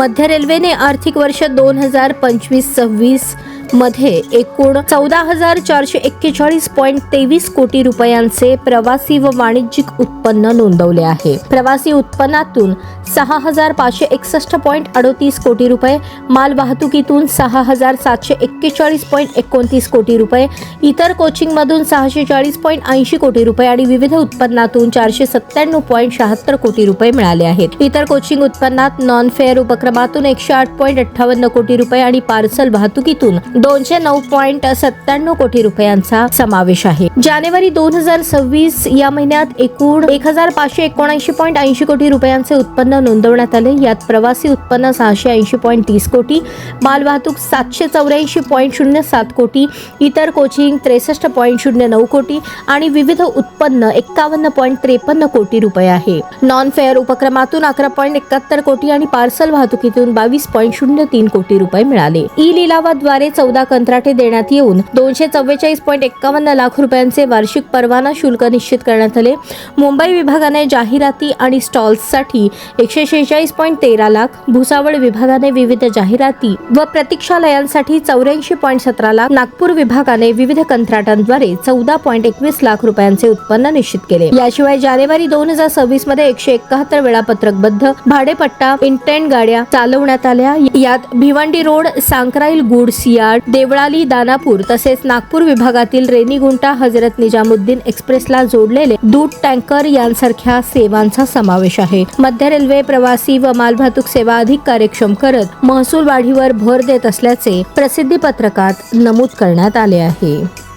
मध्य रेल्वेने आर्थिक वर्ष 2025-26 मध्ये एकूण 14,441.23 कोटी रुपयांचे प्रवासी व वाणिज्यिक उत्पन्न नोंदवले आहे. प्रवासी उत्पन्नातून 6,561.38 कोटी रुपये, माल वाहतुकीतून 6,741.29 कोटी रुपये, इतर कोचिंगमधून 640.80 कोटी रुपये आणि विविध उत्पन्नातून 497.76 कोटी रुपये मिळाले आहेत. इतर कोचिंग उत्पन्नात नॉन फेअर उपक्रमातून 108.58 कोटी रुपये आणि पार्सल वाहतुकीतून 209.97 कोटी रुपयांचा समावेश आहे. जानेवारी 2026 या महिन्यात एकूण 1,579.80 कोटी रुपयांचे उत्पन्न नोंदवण्यात आले. यात प्रवासी उत्पन्न 680.30 कोटी, माल वाहतूक 784.07 कोटी, इतर कोचिंग 63.09 कोटी आणि विविध उत्पन्न 51.53 कोटी रुपये आहे. नॉन फेअर उपक्रमातून 11.71 कोटी आणि पार्सल वाहतुकीतून 22.03 कोटी रुपये मिळाले. ई लिलावाद्वारे 14 कंत्राटे देण्यात येऊन 244.51 लाख रुपयांचे वार्षिक परवाना शुल्क निश्चित करण्यात आले. मुंबई विभागाने जाहिराती आणि स्टॉल्ससाठी 146.13 लाख, भुसावळ विभागाने विविध जाहिराती व प्रतीक्षालयांसाठी 84.17 लाख, नागपूर विभागाने विविध कंत्राटांद्वारे 14.21 लाख रुपयांचे उत्पन्न निश्चित केले. याशिवाय जानेवारी 2026 मध्ये 171 वेळापत्रकबद्ध भाडेपट्टा इंटेंट गाड्या चालवण्यात आल्या. यात Bhiwandi road, Sankrail goods yard, Deolali, Danapur तसेच नागपूर विभागातील रेनीगुंटा, हजरत निजामुद्दीन एक्सप्रेसला जोडलेले दूध टँकर यांसारख्या सेवांचा समावेश आहे. मध्य रेल्वे प्रवासी व मालवाहतूक सेवा अधिक कार्यक्षम करत महसूल वाढीवर भर देत असल्याचे प्रसिद्धी पत्रकात नमूद करण्यात आले आहे.